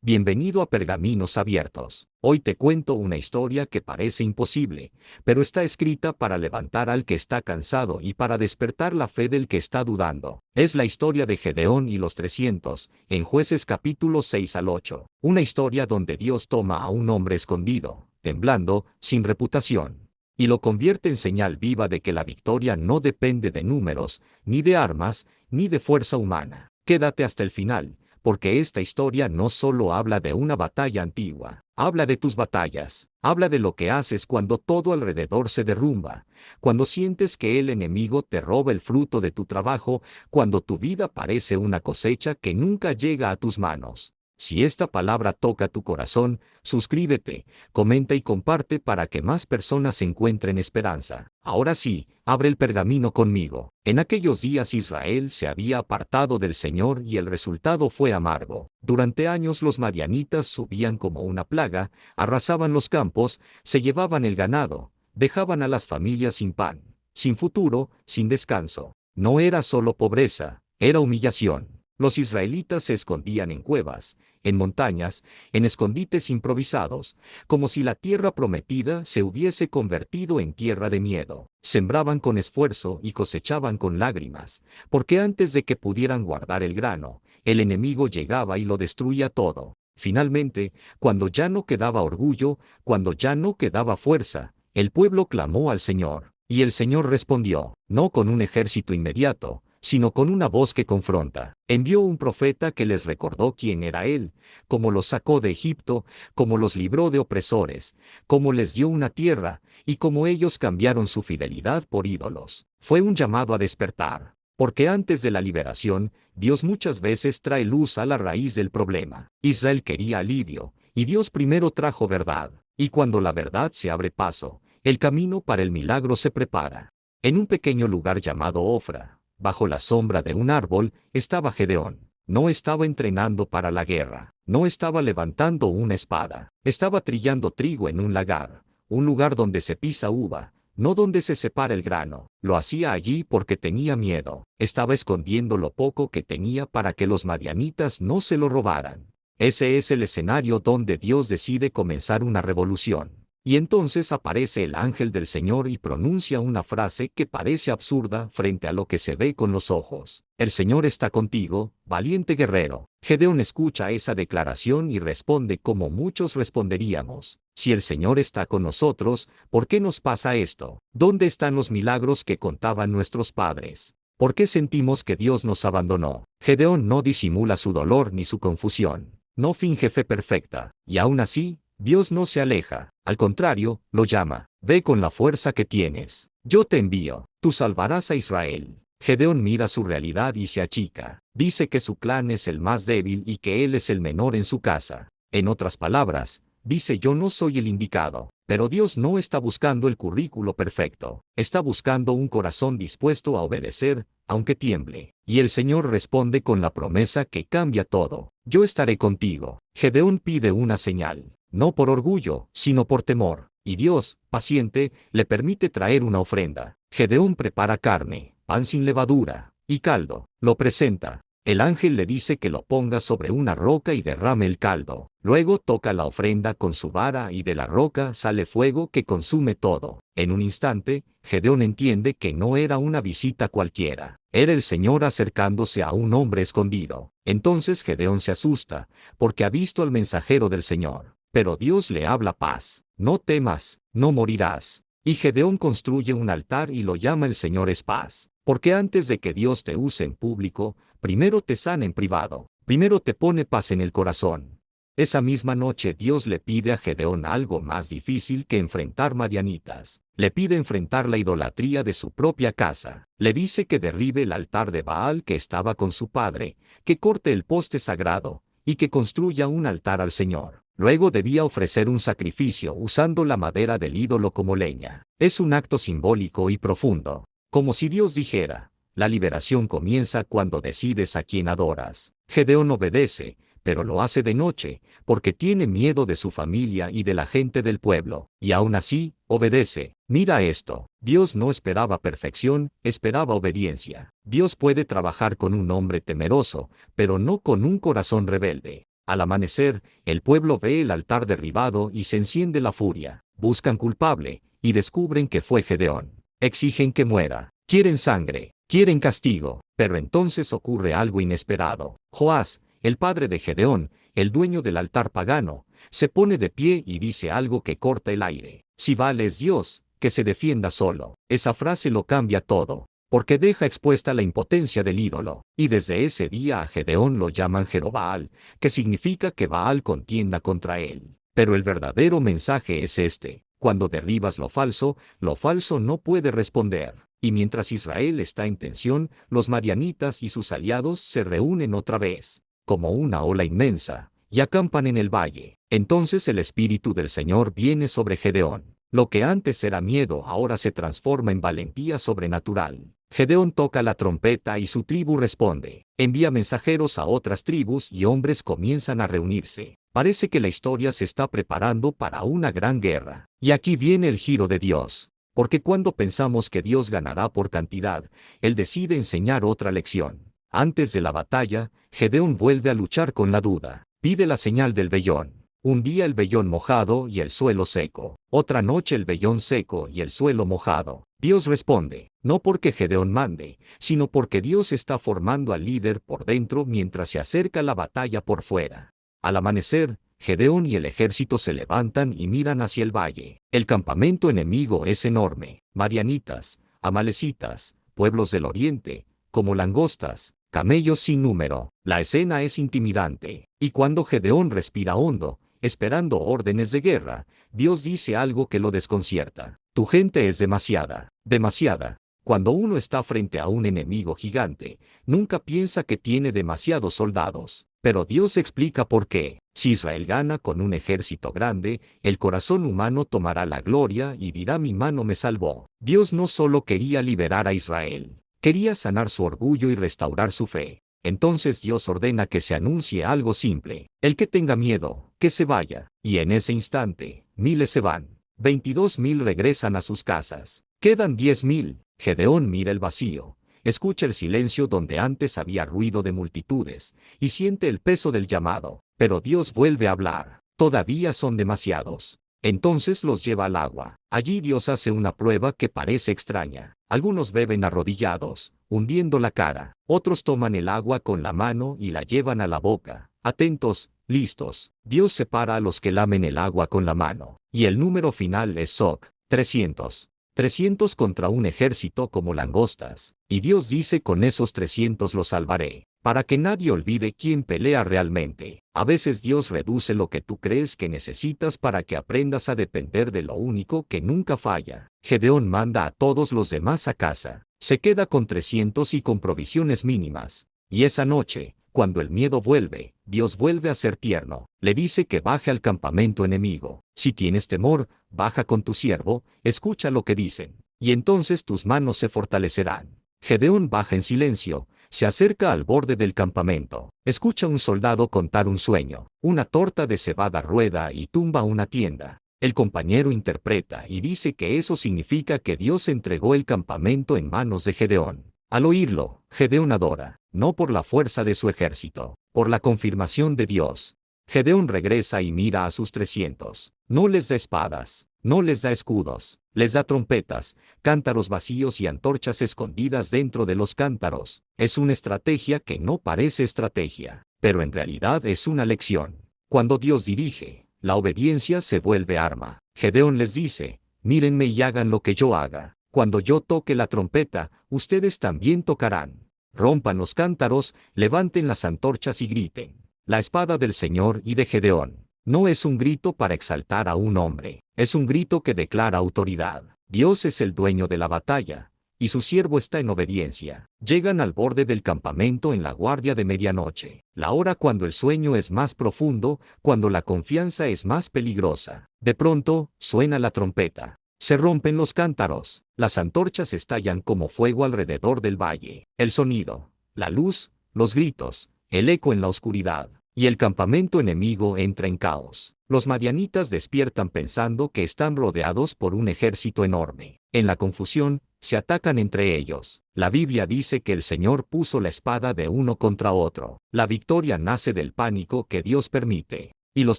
Bienvenido a Pergaminos Abiertos. Hoy te cuento una historia que parece imposible, pero está escrita para levantar al que está cansado y para despertar la fe del que está dudando. Es la historia de Gedeón y los 300, en Jueces capítulo 6 al 8. Una historia donde Dios toma a un hombre escondido, temblando, sin reputación, y lo convierte en señal viva de que la victoria no depende de números, ni de armas, ni de fuerza humana. Quédate hasta el final, porque esta historia no solo habla de una batalla antigua, habla de tus batallas, habla de lo que haces cuando todo alrededor se derrumba, cuando sientes que el enemigo te roba el fruto de tu trabajo, cuando tu vida parece una cosecha que nunca llega a tus manos. Si esta palabra toca tu corazón, suscríbete, comenta y comparte para que más personas encuentren esperanza. Ahora sí, abre el pergamino conmigo. En aquellos días Israel se había apartado del Señor y el resultado fue amargo. Durante años los madianitas subían como una plaga, arrasaban los campos, se llevaban el ganado, dejaban a las familias sin pan, sin futuro, sin descanso. No era solo pobreza, era humillación. Los israelitas se escondían en cuevas, en montañas, en escondites improvisados, como si la tierra prometida se hubiese convertido en tierra de miedo. Sembraban con esfuerzo y cosechaban con lágrimas, porque antes de que pudieran guardar el grano, el enemigo llegaba y lo destruía todo. Finalmente, cuando ya no quedaba orgullo, cuando ya no quedaba fuerza, el pueblo clamó al Señor, y el Señor respondió, no con un ejército inmediato, sino con una voz que confronta. Envió un profeta que les recordó quién era Él, cómo los sacó de Egipto, cómo los libró de opresores, cómo les dio una tierra, y cómo ellos cambiaron su fidelidad por ídolos. Fue un llamado a despertar, porque antes de la liberación, Dios muchas veces trae luz a la raíz del problema. Israel quería alivio, y Dios primero trajo verdad, y cuando la verdad se abre paso, el camino para el milagro se prepara. En un pequeño lugar llamado Ofra, bajo la sombra de un árbol, estaba Gedeón. No estaba entrenando para la guerra, no estaba levantando una espada, estaba trillando trigo en un lagar, un lugar donde se pisa uva, no donde se separa el grano. Lo hacía allí porque tenía miedo, estaba escondiendo lo poco que tenía para que los madianitas no se lo robaran. Ese es el escenario donde Dios decide comenzar una revolución. Y entonces aparece el ángel del Señor y pronuncia una frase que parece absurda frente a lo que se ve con los ojos. El Señor está contigo, valiente guerrero. Gedeón escucha esa declaración y responde como muchos responderíamos. Si el Señor está con nosotros, ¿por qué nos pasa esto? ¿Dónde están los milagros que contaban nuestros padres? ¿Por qué sentimos que Dios nos abandonó? Gedeón no disimula su dolor ni su confusión. No finge fe perfecta, y aún así, Dios no se aleja, al contrario, lo llama. Ve con la fuerza que tienes. Yo te envío, tú salvarás a Israel. Gedeón mira su realidad y se achica. Dice que su clan es el más débil y que él es el menor en su casa. En otras palabras, dice yo no soy el indicado. Pero Dios no está buscando el currículo perfecto. Está buscando un corazón dispuesto a obedecer, aunque tiemble. Y el Señor responde con la promesa que cambia todo. Yo estaré contigo. Gedeón pide una señal. No por orgullo, sino por temor. Y Dios, paciente, le permite traer una ofrenda. Gedeón prepara carne, pan sin levadura, y caldo. Lo presenta. El ángel le dice que lo ponga sobre una roca y derrame el caldo. Luego toca la ofrenda con su vara y de la roca sale fuego que consume todo. En un instante, Gedeón entiende que no era una visita cualquiera. Era el Señor acercándose a un hombre escondido. Entonces Gedeón se asusta, porque ha visto al mensajero del Señor. Pero Dios le habla paz. No temas, no morirás. Y Gedeón construye un altar y lo llama el Señor es paz. Porque antes de que Dios te use en público, primero te sana en privado. Primero te pone paz en el corazón. Esa misma noche Dios le pide a Gedeón algo más difícil que enfrentar madianitas. Le pide enfrentar la idolatría de su propia casa. Le dice que derribe el altar de Baal que estaba con su padre, que corte el poste sagrado, y que construya un altar al Señor. Luego debía ofrecer un sacrificio usando la madera del ídolo como leña. Es un acto simbólico y profundo. Como si Dios dijera, la liberación comienza cuando decides a quién adoras. Gedeón obedece, pero lo hace de noche, porque tiene miedo de su familia y de la gente del pueblo. Y aún así, obedece. Mira esto. Dios no esperaba perfección, esperaba obediencia. Dios puede trabajar con un hombre temeroso, pero no con un corazón rebelde. Al amanecer, el pueblo ve el altar derribado y se enciende la furia. Buscan culpable, y descubren que fue Gedeón. Exigen que muera. Quieren sangre. Quieren castigo. Pero entonces ocurre algo inesperado. Joás, el padre de Gedeón, el dueño del altar pagano, se pone de pie y dice algo que corta el aire. Si Baal es Dios, que se defienda solo. Esa frase lo cambia todo, porque deja expuesta la impotencia del ídolo. Y desde ese día a Gedeón lo llaman Jerobaal, que significa que Baal contienda contra él. Pero el verdadero mensaje es este: cuando derribas lo falso no puede responder. Y mientras Israel está en tensión, los madianitas y sus aliados se reúnen otra vez, como una ola inmensa, y acampan en el valle. Entonces el Espíritu del Señor viene sobre Gedeón. Lo que antes era miedo ahora se transforma en valentía sobrenatural. Gedeón toca la trompeta y su tribu responde. Envía mensajeros a otras tribus y hombres comienzan a reunirse. Parece que la historia se está preparando para una gran guerra. Y aquí viene el giro de Dios. Porque cuando pensamos que Dios ganará por cantidad, Él decide enseñar otra lección. Antes de la batalla, Gedeón vuelve a luchar con la duda. Pide la señal del vellón. Un día el vellón mojado y el suelo seco. Otra noche el vellón seco y el suelo mojado. Dios responde, no porque Gedeón mande, sino porque Dios está formando al líder por dentro mientras se acerca la batalla por fuera. Al amanecer, Gedeón y el ejército se levantan y miran hacia el valle. El campamento enemigo es enorme. Madianitas, amalecitas, pueblos del oriente, como langostas, camellos sin número. La escena es intimidante. Y cuando Gedeón respira hondo, esperando órdenes de guerra, Dios dice algo que lo desconcierta. Tu gente es demasiada, demasiada. Cuando uno está frente a un enemigo gigante, nunca piensa que tiene demasiados soldados. Pero Dios explica por qué. Si Israel gana con un ejército grande, el corazón humano tomará la gloria y dirá: mi mano me salvó. Dios no solo quería liberar a Israel, quería sanar su orgullo y restaurar su fe. Entonces Dios ordena que se anuncie algo simple. El que tenga miedo, que se vaya. Y en ese instante, miles se van. 22.000 regresan a sus casas. Quedan 10.000. Gedeón mira el vacío. Escucha el silencio donde antes había ruido de multitudes, y siente el peso del llamado. Pero Dios vuelve a hablar. Todavía son demasiados. Entonces los lleva al agua. Allí Dios hace una prueba que parece extraña. Algunos beben arrodillados, hundiendo la cara. Otros toman el agua con la mano y la llevan a la boca. Atentos, listos. Dios separa a los que lamen el agua con la mano. Y el número final es Soc, 300. 300 contra un ejército como langostas. Y Dios dice: con esos 300 los salvaré. Para que nadie olvide quién pelea realmente. A veces Dios reduce lo que tú crees que necesitas para que aprendas a depender de lo único que nunca falla. Gedeón manda a todos los demás a casa. Se queda con 300 y con provisiones mínimas. Y esa noche, cuando el miedo vuelve, Dios vuelve a ser tierno. Le dice que baje al campamento enemigo. Si tienes temor, baja con tu siervo, escucha lo que dicen. Y entonces tus manos se fortalecerán. Gedeón baja en silencio. Se acerca al borde del campamento. Escucha a un soldado contar un sueño. Una torta de cebada rueda y tumba una tienda. El compañero interpreta y dice que eso significa que Dios entregó el campamento en manos de Gedeón. Al oírlo, Gedeón adora, no por la fuerza de su ejército, por la confirmación de Dios. Gedeón regresa y mira a sus 300. No les da espadas, no les da escudos, les da trompetas, cántaros vacíos y antorchas escondidas dentro de los cántaros. Es una estrategia que no parece estrategia, pero en realidad es una lección. Cuando Dios dirige, la obediencia se vuelve arma. Gedeón les dice: mírenme y hagan lo que yo haga. Cuando yo toque la trompeta, ustedes también tocarán. Rompan los cántaros, levanten las antorchas y griten. La espada del Señor y de Gedeón. No es un grito para exaltar a un hombre, es un grito que declara autoridad. Dios es el dueño de la batalla, y su siervo está en obediencia. Llegan al borde del campamento en la guardia de medianoche, la hora cuando el sueño es más profundo, cuando la confianza es más peligrosa. De pronto, suena la trompeta. Se rompen los cántaros, las antorchas estallan como fuego alrededor del valle. El sonido, la luz, los gritos, el eco en la oscuridad. y el campamento enemigo entra en caos. Los madianitas despiertan pensando que están rodeados por un ejército enorme. En la confusión, se atacan entre ellos. La Biblia dice que el Señor puso la espada de uno contra otro. La victoria nace del pánico que Dios permite. Y los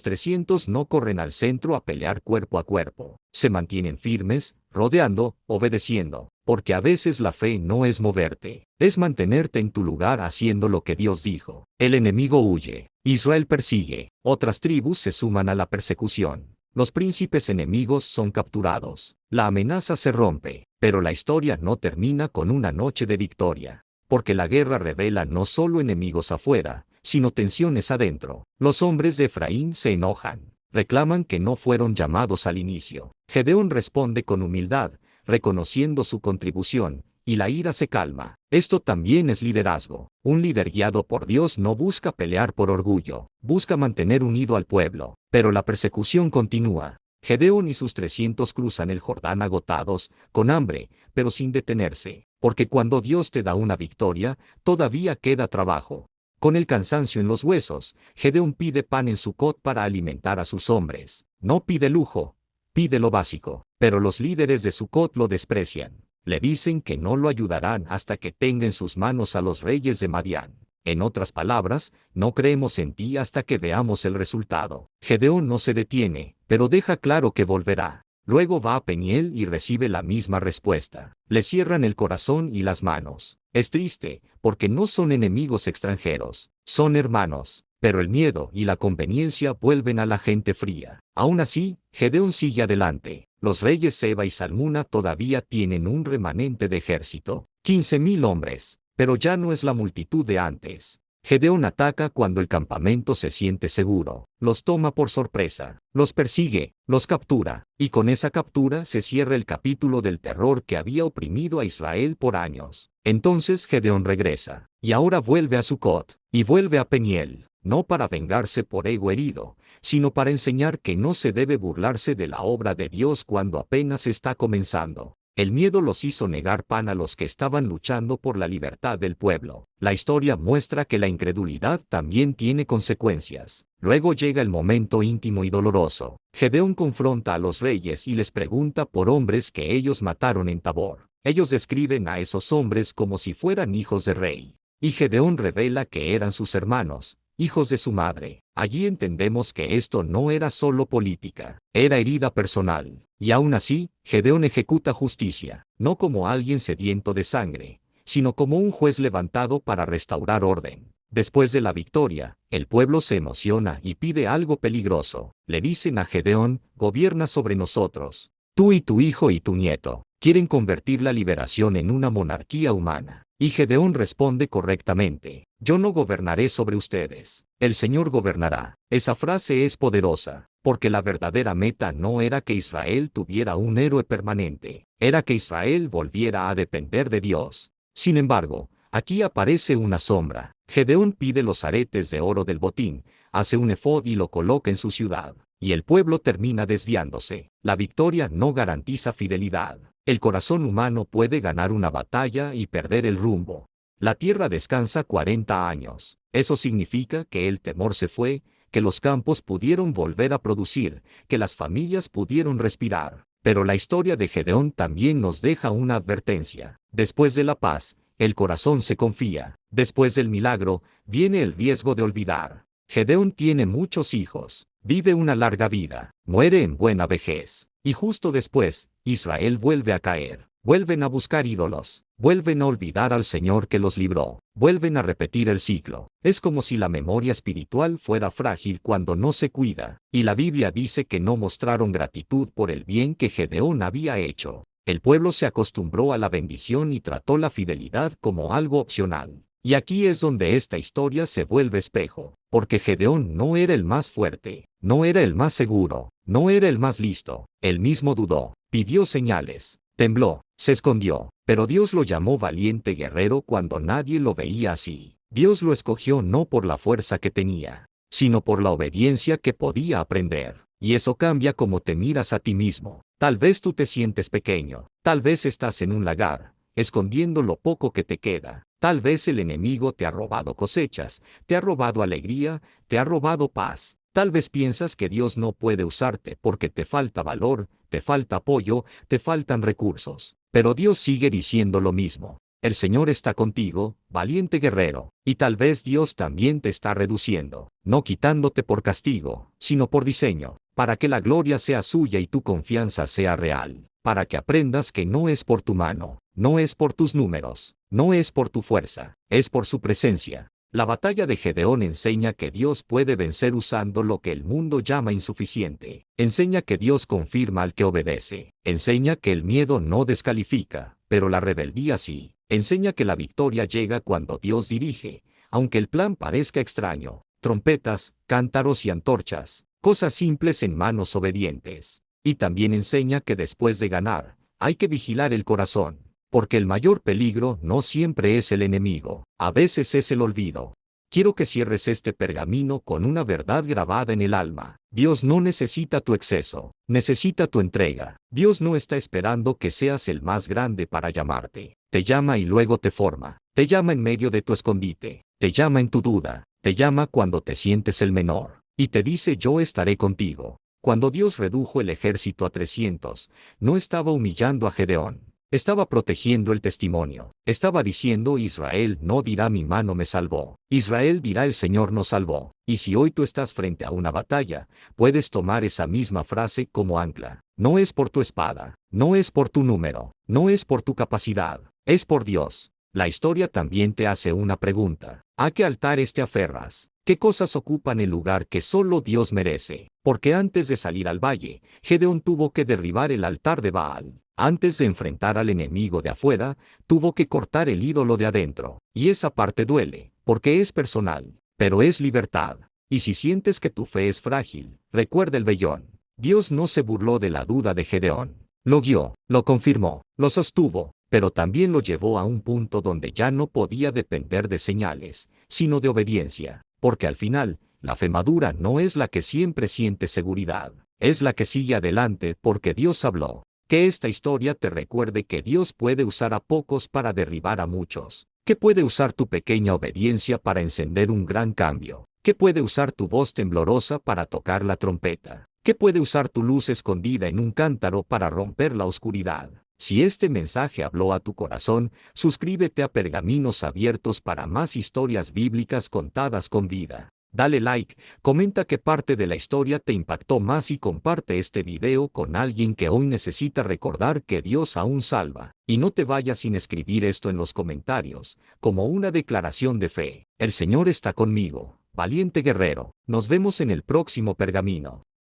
300 no corren al centro a pelear cuerpo a cuerpo. Se mantienen firmes, rodeando, obedeciendo. Porque a veces la fe no es moverte, es mantenerte en tu lugar haciendo lo que Dios dijo. El enemigo huye. Israel persigue. Otras tribus se suman a la persecución. Los príncipes enemigos son capturados. La amenaza se rompe. Pero la historia no termina con una noche de victoria. Porque la guerra revela no solo enemigos afuera, sino tensiones adentro. Los hombres de Efraín se enojan. Reclaman que no fueron llamados al inicio. Gedeón responde con humildad, reconociendo su contribución, y la ira se calma. Esto también es liderazgo. Un líder guiado por Dios no busca pelear por orgullo, busca mantener unido al pueblo. Pero la persecución continúa. Gedeón y sus 300 cruzan el Jordán agotados, con hambre, pero sin detenerse. Porque cuando Dios te da una victoria, todavía queda trabajo. Con el cansancio en los huesos, Gedeón pide pan en Sucot para alimentar a sus hombres. No pide lujo, pide lo básico. Pero los líderes de Sucot lo desprecian. Le dicen que no lo ayudarán hasta que tenga en sus manos a los reyes de Madián. En otras palabras, no creemos en ti hasta que veamos el resultado. Gedeón no se detiene, pero deja claro que volverá. Luego va a Peniel y recibe la misma respuesta. Le cierran el corazón y las manos. Es triste, porque no son enemigos extranjeros, son hermanos. Pero el miedo y la conveniencia vuelven a la gente fría. Aún así, Gedeón sigue adelante. Los reyes Seba y Salmuna todavía tienen un remanente de ejército, 15,000 hombres, pero ya no es la multitud de antes. Gedeón ataca cuando el campamento se siente seguro, los toma por sorpresa, los persigue, los captura, y con esa captura se cierra el capítulo del terror que había oprimido a Israel por años. Entonces Gedeón regresa, y ahora vuelve a Sucot, y vuelve a Peniel, no para vengarse por ego herido, sino para enseñar que no se debe burlarse de la obra de Dios cuando apenas está comenzando. El miedo los hizo negar pan a los que estaban luchando por la libertad del pueblo. La historia muestra que la incredulidad también tiene consecuencias. Luego llega el momento íntimo y doloroso. Gedeón confronta a los reyes y les pregunta por hombres que ellos mataron en Tabor. Ellos describen a esos hombres como si fueran hijos de rey. Y Gedeón revela que eran sus hermanos, hijos de su madre. Allí entendemos que esto no era solo política, era herida personal. Y aún así, Gedeón ejecuta justicia, no como alguien sediento de sangre, sino como un juez levantado para restaurar orden. Después de la victoria, el pueblo se emociona y pide algo peligroso. Le dicen a Gedeón, gobierna sobre nosotros. Tú y tu hijo y tu nieto. Quieren convertir la liberación en una monarquía humana. Y Gedeón responde correctamente, yo no gobernaré sobre ustedes, el Señor gobernará. Esa frase es poderosa, porque la verdadera meta no era que Israel tuviera un héroe permanente, era que Israel volviera a depender de Dios. Sin embargo, aquí aparece una sombra. Gedeón pide los aretes de oro del botín, hace un efod y lo coloca en su ciudad, y el pueblo termina desviándose. La victoria no garantiza fidelidad. El corazón humano puede ganar una batalla y perder el rumbo. La tierra descansa 40 años. Eso significa que el temor se fue, que los campos pudieron volver a producir, que las familias pudieron respirar. Pero la historia de Gedeón también nos deja una advertencia. Después de la paz, el corazón se confía. Después del milagro, viene el riesgo de olvidar. Gedeón tiene muchos hijos, vive una larga vida, muere en buena vejez. Y justo después, Israel vuelve a caer, vuelven a buscar ídolos, vuelven a olvidar al Señor que los libró, vuelven a repetir el ciclo. Es como si la memoria espiritual fuera frágil cuando no se cuida, y la Biblia dice que no mostraron gratitud por el bien que Gedeón había hecho. El pueblo se acostumbró a la bendición y trató la fidelidad como algo opcional. Y aquí es donde esta historia se vuelve espejo, porque Gedeón no era el más fuerte, no era el más seguro, no era el más listo. Él mismo dudó, pidió señales, tembló, se escondió, pero Dios lo llamó valiente guerrero cuando nadie lo veía así. Dios lo escogió no por la fuerza que tenía, sino por la obediencia que podía aprender. Y eso cambia cómo te miras a ti mismo. Tal vez tú te sientes pequeño, tal vez estás en un lagar, escondiendo lo poco que te queda. Tal vez el enemigo te ha robado cosechas, te ha robado alegría, te ha robado paz. Tal vez piensas que Dios no puede usarte porque te falta valor, te falta apoyo, te faltan recursos. Pero Dios sigue diciendo lo mismo. El Señor está contigo, valiente guerrero, y tal vez Dios también te está reduciendo, no quitándote por castigo, sino por diseño, para que la gloria sea suya y tu confianza sea real, para que aprendas que no es por tu mano, no es por tus números, no es por tu fuerza, es por su presencia. La batalla de Gedeón enseña que Dios puede vencer usando lo que el mundo llama insuficiente. Enseña que Dios confirma al que obedece. Enseña que el miedo no descalifica, pero la rebeldía sí. Enseña que la victoria llega cuando Dios dirige, aunque el plan parezca extraño. Trompetas, cántaros y antorchas, cosas simples en manos obedientes. Y también enseña que después de ganar, hay que vigilar el corazón. Porque el mayor peligro no siempre es el enemigo, a veces es el olvido. Quiero que cierres este pergamino con una verdad grabada en el alma. Dios no necesita tu exceso, necesita tu entrega. Dios no está esperando que seas el más grande para llamarte. Te llama y luego te forma. Te llama en medio de tu escondite. Te llama en tu duda. Te llama cuando te sientes el menor. Y te dice yo estaré contigo. Cuando Dios redujo el ejército a 300, no estaba humillando a Gedeón. Estaba protegiendo el testimonio. Estaba diciendo Israel no dirá mi mano me salvó. Israel dirá el Señor nos salvó. Y si hoy tú estás frente a una batalla, puedes tomar esa misma frase como ancla. No es por tu espada, no es por tu número, no es por tu capacidad, es por Dios. La historia también te hace una pregunta. ¿A qué altares te aferras? ¿Qué cosas ocupan el lugar que solo Dios merece? Porque antes de salir al valle, Gedeón tuvo que derribar el altar de Baal. Antes de enfrentar al enemigo de afuera, tuvo que cortar el ídolo de adentro. Y esa parte duele, porque es personal, pero es libertad. Y si sientes que tu fe es frágil, recuerda el vellón. Dios no se burló de la duda de Gedeón. Lo guió, lo confirmó, lo sostuvo, pero también lo llevó a un punto donde ya no podía depender de señales, sino de obediencia. Porque al final, la fe madura no es la que siempre siente seguridad, es la que sigue adelante porque Dios habló. Que esta historia te recuerde que Dios puede usar a pocos para derribar a muchos. Que puede usar tu pequeña obediencia para encender un gran cambio. Que puede usar tu voz temblorosa para tocar la trompeta. Que puede usar tu luz escondida en un cántaro para romper la oscuridad. Si este mensaje habló a tu corazón, suscríbete a Pergaminos Abiertos para más historias bíblicas contadas con vida. Dale like, comenta qué parte de la historia te impactó más y comparte este video con alguien que hoy necesita recordar que Dios aún salva. Y no te vayas sin escribir esto en los comentarios, como una declaración de fe. El Señor está conmigo, valiente guerrero. Nos vemos en el próximo pergamino.